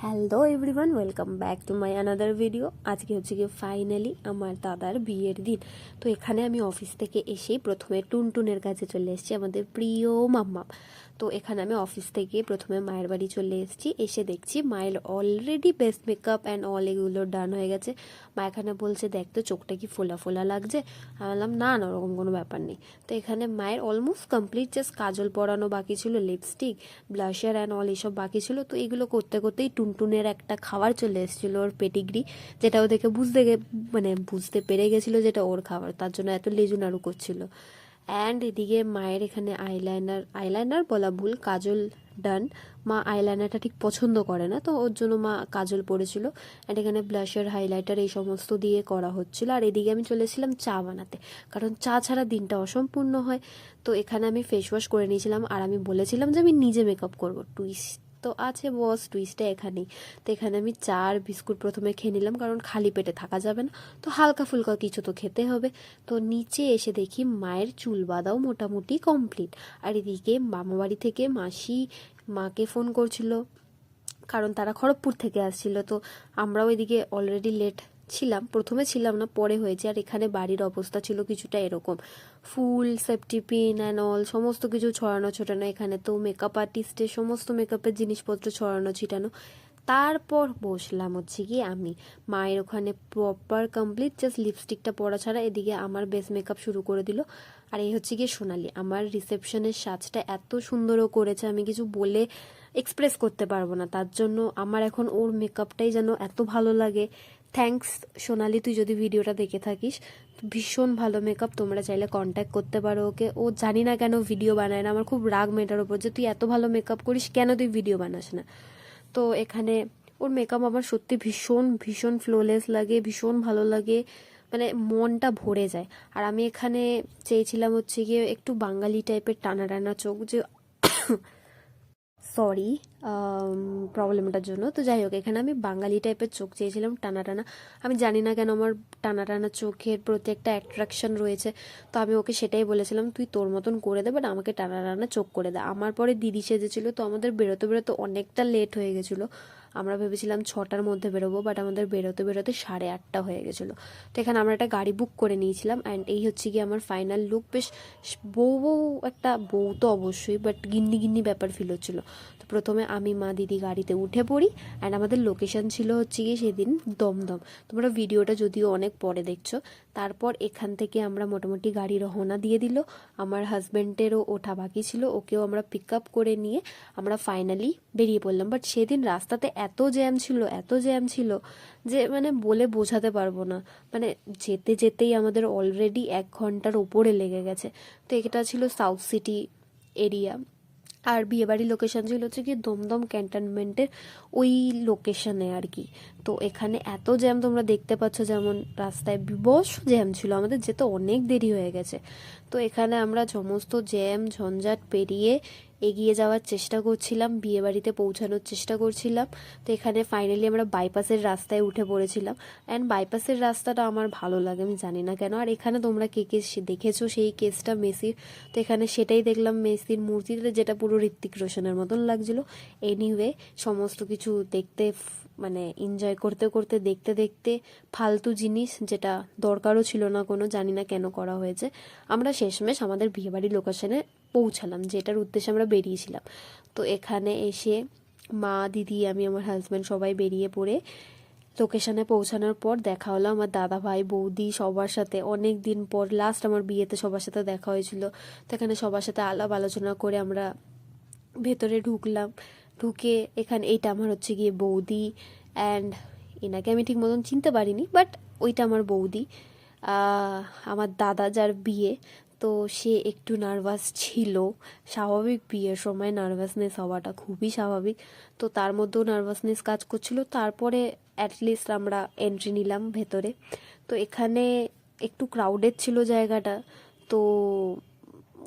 Hello everyone, welcome back to my another video. আজকে হচ্ছে গিয়ে ফাইনালি আমার দাদার বিয়ের দিন। তো এখানে আমি অফিস থেকে এসেই প্রথমে টুনটুনের কাছে চলে এসেছি, আমাদের প্রিয় মাম্মা। তো এখানে আমি অফিস থেকে প্রথমে মায়ের বাড়ি চলে এসেছি। এসে দেখছি মায়ের already best makeup and all এগুলো ডান হয়ে গেছে। মা এখানে বলছে, দেখ তো চোখটা কি ফোলা ফোলা লাগছে। আমি বললাম না না, ওরকম কোনো ব্যাপার নেই। তো এখানে মায়ের অলমোস্ট কমপ্লিট, জাস্ট কাজল পরানো বাকি ছিল, লিপস্টিক, ব্লাশার অ্যান্ড অল এইসব বাকি ছিল। তো এগুলো করতে করতেই টুনটুনের একটা খাবার চলে এসেছিলো, ওর পেটিগ্রি, যেটা ও দেখে বুঝতে পেরে গেছিলো যেটা ওর খাবার, তার জন্য এত লেজু নাড়ু করছিল। অ্যান্ড এদিকে মায়ের এখানে আইলাইনার বলা ভুল, কাজল ডান। মা আইলাইনারটা ঠিক পছন্দ করে না, তো ওর জন্য মা কাজল পরেছিল। অ্যান্ড এখানে ব্লাশার, হাইলাইটার এই সমস্ত দিয়ে করা হচ্ছিল। আর এদিকে আমি চলেছিলাম চা বানাতে, কারণ চা ছাড়া দিনটা অসম্পূর্ণ হয়। তো এখানে আমি ফেস ওয়াশ করে নিয়েছিলাম, আর আমি বলেছিলাম যে আমি নিজে মেকআপ করবো। টুইস্ট তো আছে বস, টুইস্টটা এখানেই। তো এখানে আমি চা আর বিস্কুট প্রথমে খেয়ে নিলাম, কারণ খালি পেটে থাকা যাবে না, তো হালকা ফুলকা কিছু তো খেতে হবে। তো নিচে এসে দেখি মায়ের চুল বাঁধাও মোটামুটি কমপ্লিট। আর এদিকে মামা বাড়ি থেকে মাসি মাকে ফোন করছিল, কারণ তারা খড়গপুর থেকে আসছিল। তো আমরাও এদিকে অলরেডি লেট ছিলাম, প্রথমে ছিলাম না, পরে হয়েছে। আর এখানে বাড়ির অবস্থা ছিল কিছুটা এরকম, ফুল, সেফটি পিন অ্যান্ড অল সমস্ত কিছু ছড়ানো ছোটানো। এখানে তো মেকআপ আর্টিস্টের সমস্ত মেকআপের জিনিসপত্র ছড়ানো ছিটানো। তারপর বসলাম হচ্ছে কি আমি, মায়ের ওখানে প্রপার কমপ্লিট, জাস্ট লিপস্টিকটা পরা ছাড়া। এদিকে আমার বেস মেকআপ শুরু করে দিল। আর এই হচ্ছে গিয়ে সোনালি, আমার রিসেপশনের সাজটা এত সুন্দরও করেছে, আমি কিছু বলে এক্সপ্রেস করতে পারবো না। তার জন্য আমার এখন ওর মেকআপটাই যেন এত ভালো লাগে। থ্যাঙ্কস সোনালি, তুই যদি ভিডিওটা দেখে থাকিস। ভীষণ ভালো মেকআপ, তোমরা চাইলে কন্ট্যাক্ট করতে পারো ওকে। ও জানি না কেন ভিডিও বানায় না, আমার খুব রাগ মেটার ওপর যে তুই এত ভালো মেকআপ করিস, কেন তুই ভিডিও বানাস না। তো এখানে ওর মেকআপ আমার সত্যি ভীষণ ভীষণ ফ্লোলেস লাগে, ভীষণ ভালো লাগে, মানে মনটা ভরে যায়। আর আমি এখানে চেয়েছিলাম হচ্ছে গিয়ে একটু বাঙালি টাইপের টানা টানা চোখ, যে সরি প্রবলেমটার জন্য। তো যাই হোক, এখানে আমি বাঙালি টাইপের চোখ চেয়েছিলাম, টানা টানা। আমি জানি না কেন আমার টানা টানা চোখের প্রতি একটা অ্যাট্রাকশন রয়েছে। তো আমি ওকে সেটাই বলেছিলাম, তুই তোর মতন করে দে, বাট আমাকে টানা টানা চোখ করে দে। আমার পরে দিদি সেজেছিল, তো আমাদের বেরোতে বেরোতে অনেকটা লেট হয়ে গেছিলো। আমরা ভেবেছিলাম 6টার মধ্যে বেরোবো, বাট আমাদের বেরোতে বেরোতে 8:30 হয়ে গেছিলো। তো এখানে আমরা একটা গাড়ি বুক করে নিয়েছিলাম। অ্যান্ড এই হচ্ছে কি আমার ফাইনাল লুক। বেশ একটা বউ তো অবশ্যই, বাট গিন্নি গিন্নি ব্যাপার ফিল হচ্ছিলো। তো প্রথমে আমি, মা, দিদি গাড়িতে উঠে পড়ি। অ্যান্ড আমাদের লোকেশন ছিল হচ্ছে গিয়ে সেদিন দমদম। তোমরা ভিডিওটা যদিও অনেক পরে দেখছো। তারপর এখান থেকে আমরা মোটামুটি গাড়ি রওনা দিয়ে দিল। আমার হাজব্যান্ডেরও ওঠা বাকি ছিল, ওকেও আমরা পিক আপ করে নিয়ে আমরা ফাইনালি বেরিয়ে পড়লাম। বাট সেদিন রাস্তাতে এত জ্যাম ছিল যে মানে বলে বোঝাতে পারবো না। মানে যেতে যেতেই আমাদের অলরেডি 1 ঘন্টার ওপরে লেগে গেছে। তো এটা ছিল সাউথ সিটি এরিয়া, আর বিয়েবাড়ির লোকেশন ছিল হচ্ছে কি দমদম ক্যান্টনমেন্টের ওই লোকেশনে আর কি। তো এখানে এত জ্যাম তোমরা দেখতে পাচ্ছ, যেমন রাস্তায় বিবশ জ্যাম ছিল, আমাদের যেতে অনেক দেরি হয়ে গেছে। তো এখানে আমরা সমস্ত জ্যাম ঝঞ্ঝাট পেরিয়ে এগিয়ে যাওয়ার চেষ্টা করছিলাম, বিয়েবাড়িতে পৌঁছানোর চেষ্টা করছিলাম। তো এখানে ফাইনালি আমরা বাইপাসের রাস্তায় উঠে পড়েছিলাম। অ্যান্ড বাইপাসের রাস্তাটা আমার ভালো লাগে, আমি জানি না কেন। আর এখানে তোমরা কে কে দেখেছো সেই কেসটা মেসির, তো এখানে সেটাই দেখলাম, মেসির মূর্তিটা, যেটা পুরো ঋত্বিক রোশনের মতন লাগছিল। এনিওয়ে, সমস্ত কিছু দেখতে মানে এনজয় করতে করতে দেখতে দেখতে ফালতু জিনিস, যেটা দরকারও ছিল না কোনো, জানি না কেন করা হয়েছে, আমরা শেষমেশ আমাদের বিয়েবাড়ির লোকেশনে পৌঁছালাম, যেটার উদ্দেশ্যে আমরা বেরিয়েছিলাম। তো এখানে এসে মা, দিদি, আমি, আমার হাজব্যান্ড সবাই বেরিয়ে পড়ে লোকেশনে পৌঁছানোর পর দেখা হলো আমার দাদা ভাই, বৌদি, সবার সাথে অনেক দিন পর লাস্ট আমার বিয়েতে সবার সাথে দেখা হয়েছিল। তো এখানে সবার সাথে আলাপ আলোচনা করে আমরা ভেতরে ঢুকলাম। ঢুকে এখানে এইটা আমার হচ্ছে গিয়ে বৌদি, অ্যান্ড এনাকে আমি ঠিক মতন চিনতে পারিনি, বাট ওইটা আমার বৌদি। আমার দাদা যার বিয়ে, তো সে একটু নার্ভাস ছিল, স্বাভাবিক, বিয়ের সময় নার্ভাসনেস হওয়াটা খুবই স্বাভাবিক। তো তার মধ্যেও নার্ভাসনেস কাজ করছিল। তারপরে অ্যাটলিস্ট আমরা এন্ট্রি নিলাম ভেতরে। তো এখানে একটু ক্রাউডেড ছিল জায়গাটা। তো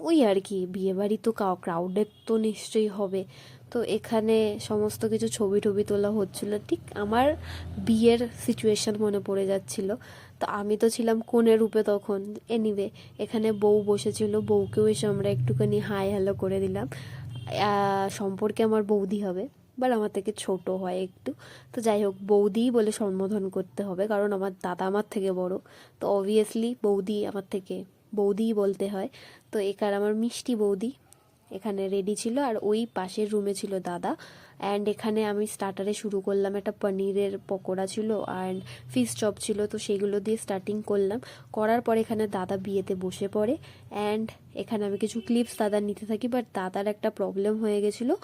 ওই আর কি, বিয়েবাড়ি তো ক্রাউডেড তো নিশ্চয়ই হবে। তো এখানে সমস্ত কিছু ছবি টবি তোলা হচ্ছিল, ঠিক আমার বিয়ের সিচুয়েশন মনে পড়ে যাচ্ছিল। তো আমি তো ছিলাম কনের রূপে তখন। এনিওয়ে, এখানে বউ বসেছিল, বউকেও এসে আমরা একটুখানি হাই হ্যালো করে দিলাম। সম্পর্কে আমার বৌদি হবে। বাট আমার থেকে ছোট হয় একটু। তো যাই হোক, বৌদিই বলে সম্বোধন করতে হবে, কারণ আমার দাদা আমার থেকে বড়, তো অবভিয়াসলি বৌদি আমার থেকে বৌদিই বলতে হয়। তো একার আমার মিষ্টি বৌদি এখানে রেডি ছিল, আর ওই পাশের রুমে ছিল দাদা। অ্যান্ড এখানে আমি স্টার্টারে শুরু করলাম, একটা পনিরের পকোড়া ছিল অ্যান্ড ফিশ চপ ছিল, তো সেগুলো দিয়ে স্টার্টিং করলাম। করার পর এখানে দাদা বিয়েতে বসে পড়ে, অ্যান্ড এখানে আমি কিছু ক্লিপস দাদার নিতে থাকি। বাট দাদার একটা প্রবলেম হয়ে গেছিলো,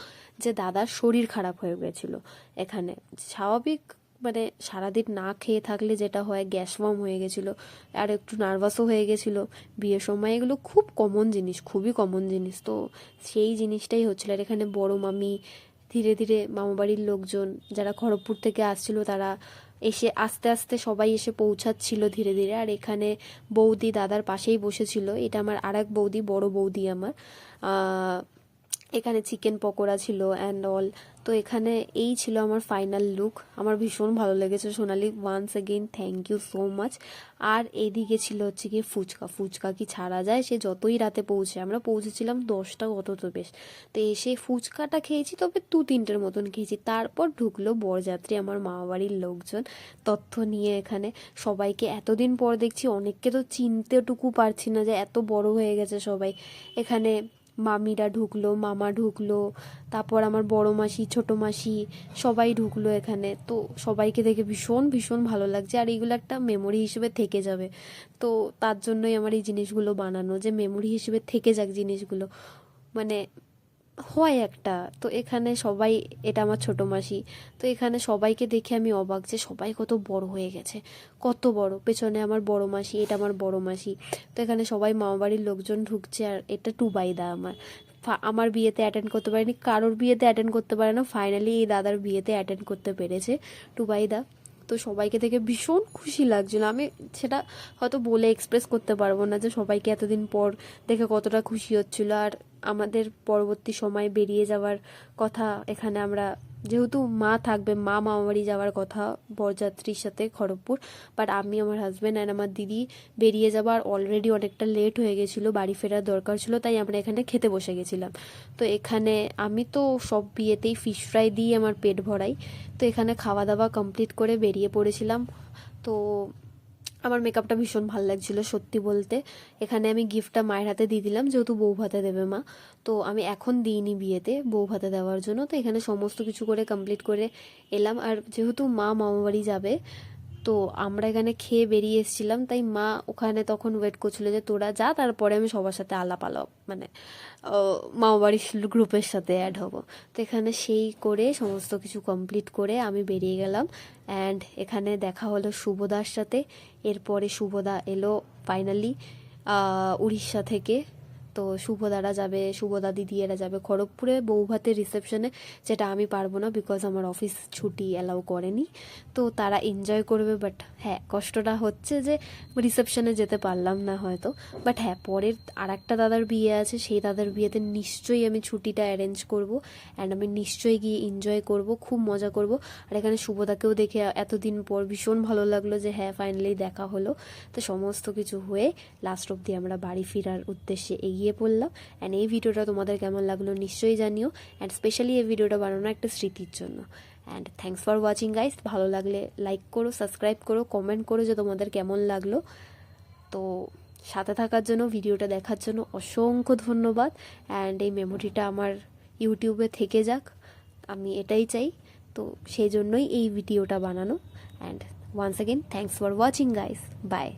যে দাদার শরীর খারাপ হয়ে গেছিলো। এখানে স্বাভাবিক, মানে সারাদিন না খেয়ে থাকলে যেটা হয়, গ্যাস ফর্ম হয়ে গেছিলো, আর একটু নার্ভাসও হয়ে গেছিলো। বিয়ের সময় এগুলো খুব কমন জিনিস, খুবই কমন জিনিস। তো সেই জিনিসটাই হচ্ছিল। আর এখানে বড় মামি, ধীরে ধীরে মামাবাড়ির লোকজন যারা খড়গপুর থেকে আসছিল, তারা এসে আস্তে আস্তে সবাই এসে পৌঁছাচ্ছিল ধীরে ধীরে। আর এখানে বৌদি দাদার পাশেই বসেছিল, এটা আমার আর এক বৌদি, বড় বৌদি আমার। এখানে চিকেন পকোড়া ছিল অ্যান্ড অল। তো এখানে এই ছিল আমার ফাইনাল লুক। আমার ভীষণ ভালো লেগেছে Sonali, once again thank you so much. আর এইদিকে ছিল হচ্ছে কি ফুচকা। ফুচকা কি ছাড়া যায়, সে যতই রাতে পৌঁছে, আমরা পৌঁছেছিলাম 10টা কত তো বেশ। তো এসে ফুচকাটা খেয়েছি, তবে 2-3টের মতন খেয়েছি। তারপর ঢুকলো বরযাত্রী, আমার মামাবাড়ির লোকজন তথ্য নিয়ে। এখানে সবাইকে এতদিন পর দেখছি, অনেককে তো চিনতেটুকু পারছি না, যে এত বড় হয়ে গেছে সবাই। এখানে মামিরা ঢুকলো, মামা ঢুকলো, তারপর আমার বড় মাসি, ছোট মাসি, সবাই ঢুকলো এখানে। তো সবাইকে দেখে ভীষণ ভীষণ ভালো লাগছে, আর এইগুলো একটা মেমোরি হিসেবে থেকে যাবে। তো তার জন্যই আমার এই জিনিসগুলো বানানো, যে মেমোরি হিসেবে থেকে যাক জিনিসগুলো, মানে হয় একটা। তো এখানে সবাই, এটা আমার ছোট মাসি। তো এখানে সবাইকে দেখে আমি অবাক, যে সবাই কত বড় হয়ে গেছে, কত বড়। পেছনে আমার বড় মাসি, এটা আমার বড় মাসি। তো এখানে সবাই মামাবাড়ির লোকজন ঢুকছে, আর এটা টুবাইদা আমার। আমার বিয়েতে অ্যাটেন্ড করতে পারেনি, কারোর বিয়েতে অ্যাটেন্ড করতে পারে না, ফাইনালি এই দাদার বিয়েতে অ্যাটেন্ড করতে পেরেছে টুবাইদা। তো সবাইকে দেখে ভীষণ খুশি লাগছিল। আমি সেটা হয়তো বলে এক্সপ্রেস করতে পারবো না, যে সবাইকে এতদিন পর দেখে কতটা খুশি হচ্ছিল। আর আমাদের পরবর্তী সময় বেরিয়ে যাওয়ার কথা, এখানে আমরা যেহেতু মা থাকবে, মা মামাবাড়ি যাওয়ার কথা বরযাত্রীর সাথে খড়গপুর, বাট আমি, আমার হাজব্যান্ড অ্যান্ড আমার দিদি বেরিয়ে যাবার অলরেডি অনেকটা লেট হয়ে গেছিলো, বাড়ি ফেরার দরকার ছিল, তাই আমরা এখানে খেতে বসে গেছিলাম। তো এখানে আমি তো সব বিয়েতেই ফিশ ফ্রাই দিয়ে আমার পেট ভরাই। তো এখানে খাওয়া দাওয়া কমপ্লিট করে বেরিয়ে পড়েছিলাম। তো আমার মেকআপটা ভীষণ ভালো লাগছিল সত্যি বলতে। এখানে আমি গিফটটা মায়ের হাতে দিয়ে দিলাম, যেহেতু বউ ভাতে দেবে মা। তো আমি এখন দিইনি বিয়েতে, বউ ভাতে দেওয়ার জন্য। তো এখানে সমস্ত কিছু করে কমপ্লিট করে এলাম। আর যেহেতু মা মামাবাড়ি যাবে, তো আমরা এখানে খেয়ে বেরিয়ে এসেছিলাম, তাই মা ওখানে তখন ওয়েট করছিল যে তোরা যা, তারপরে আমি সবার সাথে আলাপ মানে মামাবাড়ির গ্রুপের সাথে অ্যাড হব। তো এখানে সেই করে সমস্ত কিছু কমপ্লিট করে আমি বেরিয়ে গেলাম। অ্যান্ড এখানে দেখা হলো শুভদার সাথে। এরপরে শুভদা এলো ফাইনালি উড়িষ্যা থেকে। তো শুভদারা যাবে, শুভদা দিদি এরা যাবে খড়গপুরে বৌভাতের রিসেপশনে, যেটা আমি পারবো না, বিকজ আমার অফিস ছুটি অ্যালাউ করেনি। তো তারা এনজয় করবে, বাট হ্যাঁ কষ্টটা হচ্ছে যে রিসেপশনে যেতে পারলাম না হয়তো। বাট হ্যাঁ, পরের আর একটা দাদার বিয়ে আছে, সেই দাদার বিয়েতে নিশ্চয়ই আমি ছুটিটা অ্যারেঞ্জ করব, অ্যান্ড আমি নিশ্চয়ই গিয়ে এনজয় করব, খুব মজা করব। আর এখানে শুভদাকেও দেখে এতদিন পর ভীষণ ভালো লাগলো, যে হ্যাঁ ফাইনালি দেখা হলো। তো সমস্ত কিছু হয়ে লাস্ট অবধি আমরা বাড়ি ফেরার উদ্দেশ্যে এগিয়ে পড়লাম। অ্যান্ড এই ভিডিওটা তোমাদের কেমন লাগলো নিশ্চয়ই জানিও, অ্যান্ড স্পেশালি এই ভিডিওটা বানানো একটা স্মৃতির জন্য। And thanks for watching guys. ভালো লাগলে লাইক করো, সাবস্ক্রাইব করো, কমেন্ট করো যে তোমাদের কেমন লাগলো। তো সাথে থাকার জন্য, ভিডিওটা দেখার জন্য অসংখ্য ধন্যবাদ। অ্যান্ড এই মেমোরিটা আমার ইউটিউবে থেকে যাক, আমি এটাই চাই। তো সেই জন্যই এই ভিডিওটা বানানো। And once again thanks for watching guys, by.